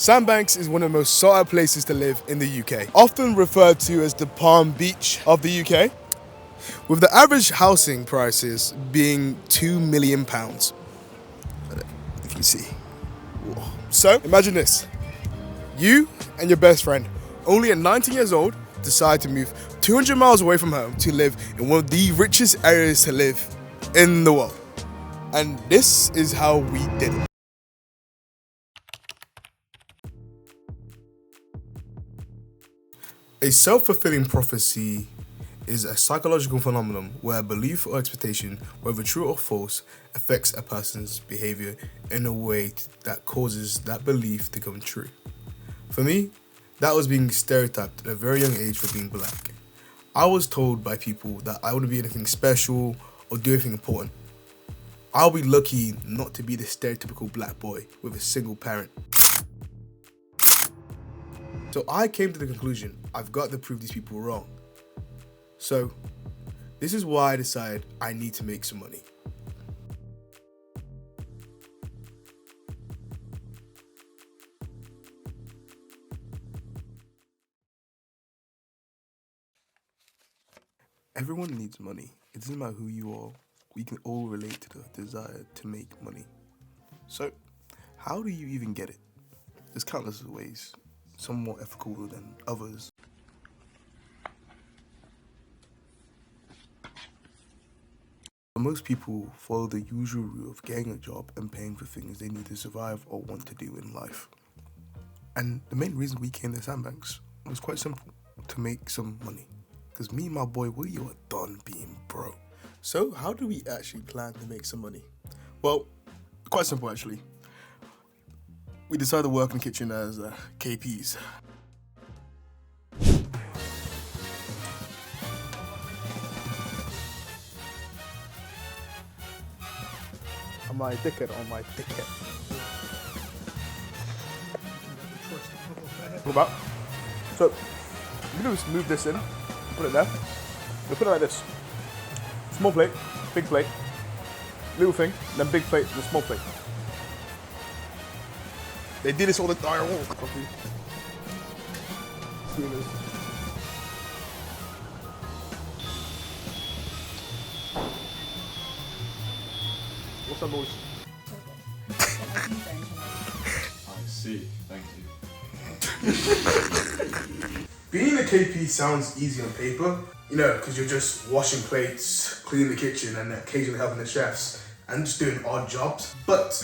Sandbanks is one of the most sought out places to live in the UK, often referred to as the Palm Beach of the UK, with the average housing prices being £2 million. If you see. Whoa. So imagine this. You and your best friend, only at 19 years old, decide to move 200 miles away from home to live in one of the richest areas to live in the world. And this is how we did it. A self-fulfilling prophecy is a psychological phenomenon where belief or expectation, whether true or false, affects a person's behavior in a way that causes that belief to come true. For me, that was being stereotyped at a very young age for being black. I was told by people that I wouldn't be anything special or do anything important. I'll be lucky not to be the stereotypical black boy with a single parent. So I came to the conclusion, I've got to prove these people wrong. So this is why I decided I need to make some money. Everyone needs money. It doesn't matter who you are. We can all relate to the desire to make money. So how do you even get it? There's countless ways. Some more ethical than others. Most people follow the usual rule of getting a job and paying for things they need to survive or want to do in life. And the main reason we came to Sandbanks was quite simple, to make some money. Because me and my boy, we are done being broke. So how do we actually plan to make some money? Well, quite simple actually. We decided to work in the kitchen as KPs. On my ticket, What about? So, you can just move this in, put it there. You put it like this. Small plate, big plate, little thing, then big plate, then small plate. They did this all the time. What's up, boys? I see, thank you. Being a KP sounds easy on paper, you know, because you're just washing plates, cleaning the kitchen, and occasionally helping the chefs, and just doing odd jobs. But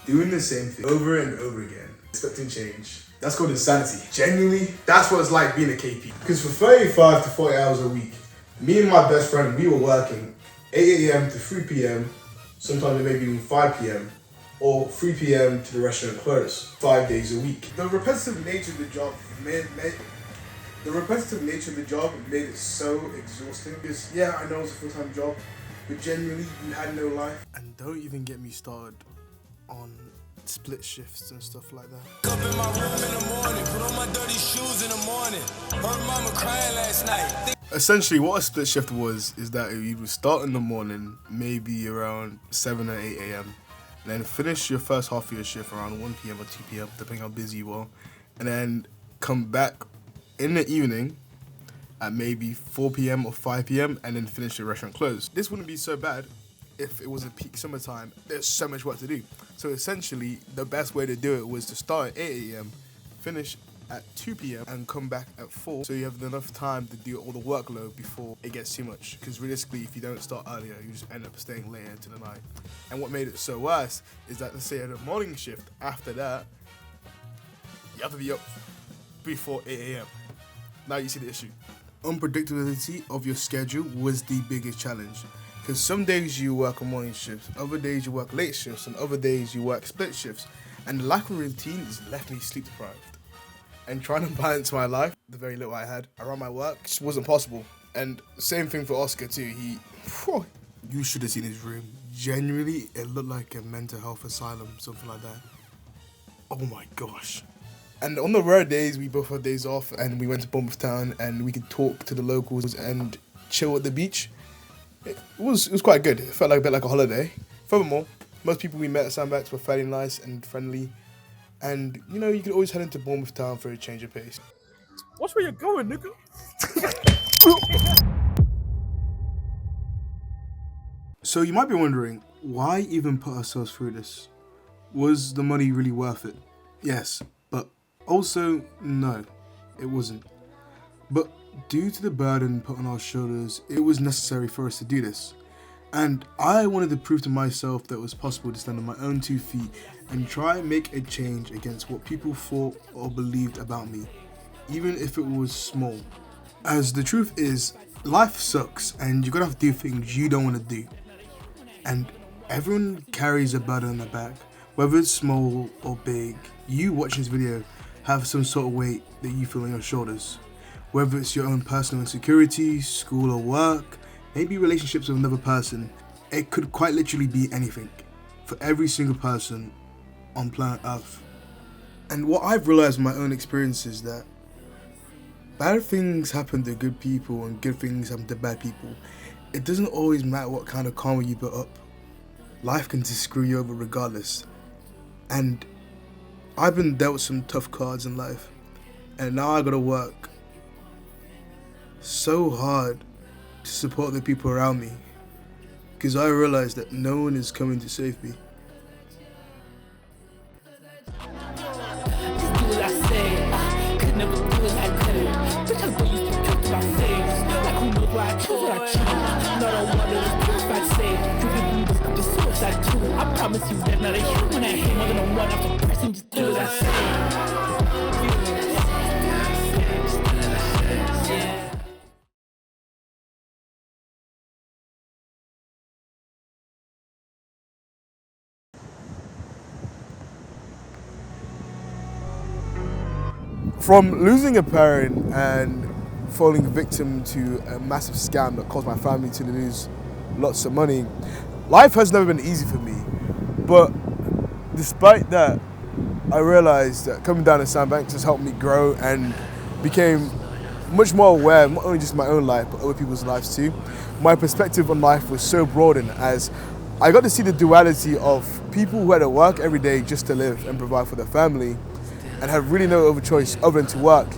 doing the same thing over and over again, expecting change. That's called insanity. Genuinely, that's what it's like being a KP. Because for 35 to 40 hours a week, me and my best friend, we were working 8 a.m. to 3 p.m, sometimes maybe even 5 p.m, or 3 p.m. to the restaurant close, 5 days a week. The repetitive nature of the job made it so exhausting. Because yeah, I know it's a full-time job, but genuinely, you had no life. And don't even get me started on split shifts and stuff like that. Up in my room in the morning, put on my dirty shoes in the morning. Heard mama crying last night. Essentially, what a split shift is that you would start in the morning, maybe around 7 or 8 a.m, and then finish your first half of your shift around 1 p.m. or 2 p.m, depending how busy you are, and then come back in the evening at maybe 4 p.m. or 5 p.m, and then finish the restaurant closed. This wouldn't be so bad if it was a peak summertime. There's so much work to do. So essentially, the best way to do it was to start at 8 a.m, finish at 2 p.m, and come back at 4, so you have enough time to do all the workload before it gets too much. Because realistically, if you don't start earlier, you just end up staying later into the night. And what made it so worse is that, let's say at a morning shift, after that, you have to be up before 8 a.m. Now you see the issue. Unpredictability of your schedule was the biggest challenge. Because some days you work on morning shifts, other days you work late shifts, and other days you work split shifts. And the lack of routine has left me sleep deprived. And trying to balance my life, the very little I had around my work, just wasn't possible. And same thing for Oscar too. You should have seen his room. Genuinely, it looked like a mental health asylum, something like that. Oh my gosh. And on the rare days, we both had days off, and we went to Bournemouth Town, and we could talk to the locals and chill at the beach. It was quite good. It felt like a bit like a holiday. Furthermore, most people we met at Sandbanks were fairly nice and friendly, And, you know, you could always head into Bournemouth Town for a change of pace. Watch where you're going, nigga. So you might be wondering, why even put ourselves through this? Was the money really worth it? Yes, but also no, it wasn't. But due to the burden put on our shoulders, it was necessary for us to do this. And I wanted to prove to myself that it was possible to stand on my own 2 feet and try and make a change against what people thought or believed about me, even if it was small. As the truth is, life sucks and you're gonna have to do things you don't want to do. And everyone carries a burden on their back, whether it's small or big. You watching this video have some sort of weight that you feel on your shoulders. Whether it's your own personal insecurities, school or work, maybe relationships with another person, it could quite literally be anything for every single person on planet Earth. And what I've realized in my own experience is that bad things happen to good people and good things happen to bad people. It doesn't always matter what kind of karma you put up. Life can just screw you over regardless. And I've been dealt some tough cards in life, and now I gotta work so hard to support the people around me, because I realize that no one is coming to save me. Just do what I say. Could never do as I could. Bitch, I'm going to talk to my face. Like who knows why I chose what I choose. Not all one of those pills I say. You can do this, come to suicide too. I promise you that not a human I hate more than a one after pressing. Just do as I say. From losing a parent and falling victim to a massive scam that caused my family to lose lots of money, life has never been easy for me. But despite that, I realized that coming down to Sandbanks has helped me grow and became much more aware, not only just my own life, but other people's lives too. My perspective on life was so broadened as I got to see the duality of people who had to work every day just to live and provide for their family, and had really no other choice other than to work.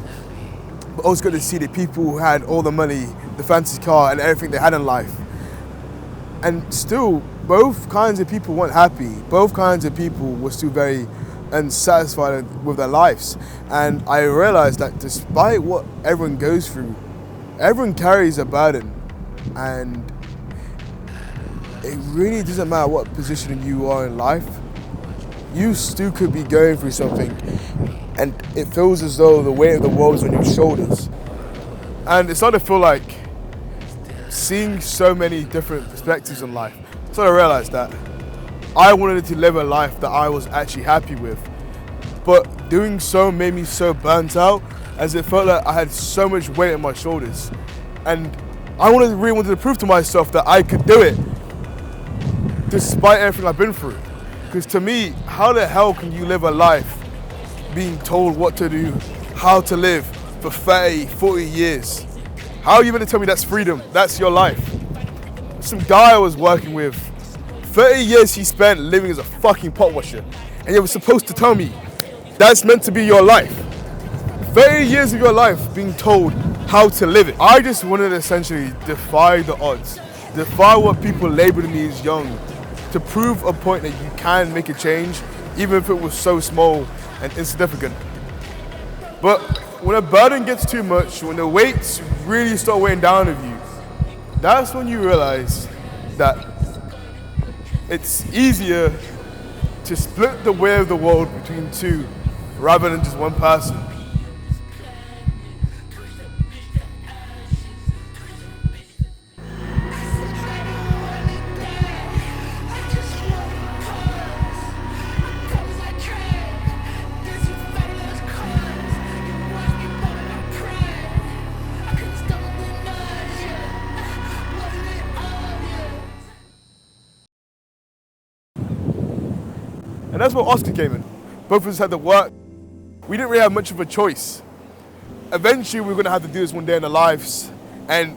But also got to see the people who had all the money, the fancy car and everything they had in life. And still, both kinds of people weren't happy. Both kinds of people were still very unsatisfied with their lives. And I realized that despite what everyone goes through, everyone carries a burden. And it really doesn't matter what position you are in life, you still could be going through something and it feels as though the weight of the world is on your shoulders. And it's starting to feel like seeing so many different perspectives in life. So I realized that I wanted to live a life that I was actually happy with. But doing so made me so burnt out, as it felt like I had so much weight on my shoulders. And I really wanted to prove to myself that I could do it, despite everything I've been through. Because to me, how the hell can you live a life being told what to do, how to live for 30, 40 years? How are you going to tell me that's freedom? That's your life. Some guy I was working with, 30 years he spent living as a fucking pot washer. And you were supposed to tell me that's meant to be your life. 30 years of your life being told how to live it. I just wanted to essentially defy the odds, defy what people labeled me as young, to prove a point that you can make a change, even if it was so small and insignificant. But when a burden gets too much, when the weights really start weighing down on you, that's when you realize that it's easier to split the weight of the world between two rather than just one person. And that's where Oscar came in. Both of us had to work. We didn't really have much of a choice. Eventually, we were going to have to do this one day in our lives, and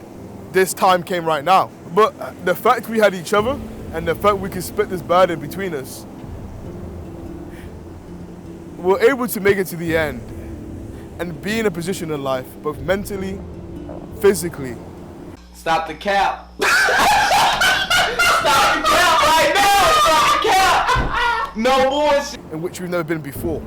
this time came right now. But the fact we had each other, and the fact we could split this burden between us, were able to make it to the end and be in a position in life, both mentally, physically. Stop the cap. Stop the cap right now. Stop the cap. No bullshit. In which we've never been before.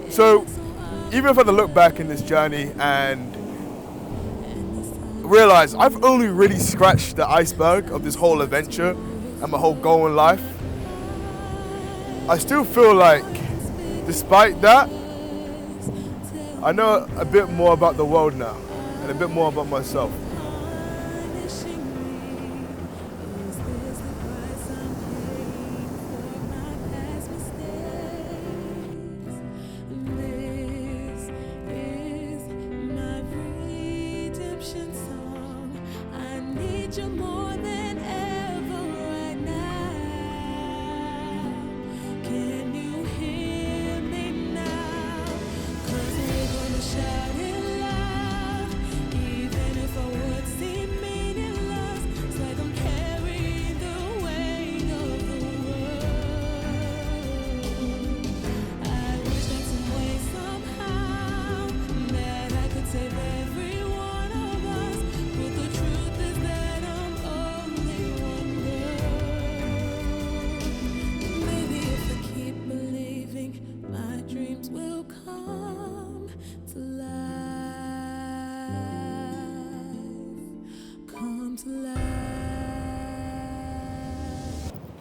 So, even if I had to look back in this journey and realize I've only really scratched the iceberg of this whole adventure and my whole goal in life, I still feel like, despite that, I know a bit more about the world now and a bit more about myself.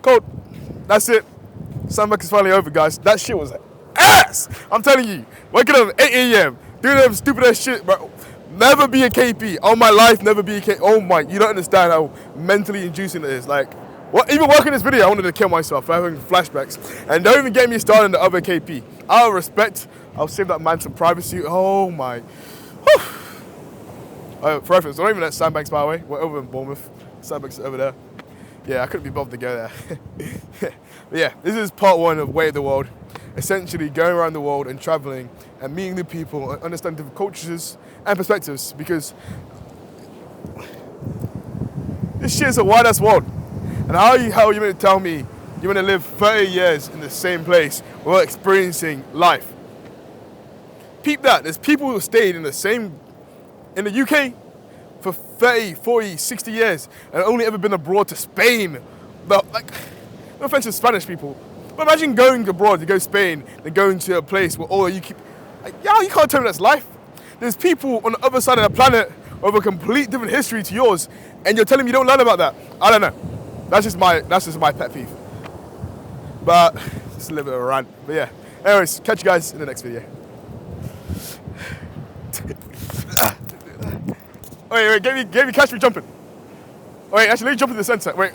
Cool. That's it. Sandbag is finally over, guys. That shit was ass. I'm telling you. Waking up at 8 a.m. doing them stupid ass shit, bro. Never be a KP. All my life, never be a KP. Oh my, you don't understand how mentally inducing it is. Like, what? Even working this video, I wanted to kill myself for having flashbacks. And don't even get me started on the other KP. Out of respect, I'll save that man some privacy. Oh my. For reference, don't even let Sandbanks, by the way. We're over in Bournemouth. Sandbanks is over there. Yeah, I couldn't be bothered to go there. But yeah, this is part one of Way of the World. Essentially going around the world and traveling and meeting new people and understanding different cultures and perspectives, because this shit is a wide ass world. And how are you meant to tell me you're gonna live 30 years in the same place without experiencing life? Peep that, there's people who stayed in the UK for 30, 40, 60 years and only ever been abroad to Spain. But like, no offense to Spanish people, but imagine going abroad to go to Spain and going to a place where all you keep, like, yo, you can't tell me that's life. There's people on the other side of the planet with a complete different history to yours, and you're telling me you don't learn about that. I don't know. That's just my pet peeve. But just a little bit of a rant. But yeah. Anyways, catch you guys in the next video. Wait, catch me jumping. Wait, actually, let me jump in the center. Wait.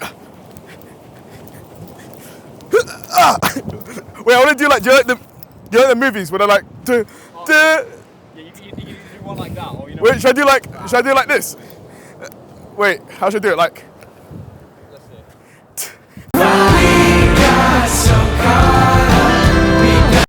Wait, I want to do like the movies where they're like, Yeah, you do one like that, or you know. Wait, should I do like this? Wait, how should I do it? Like.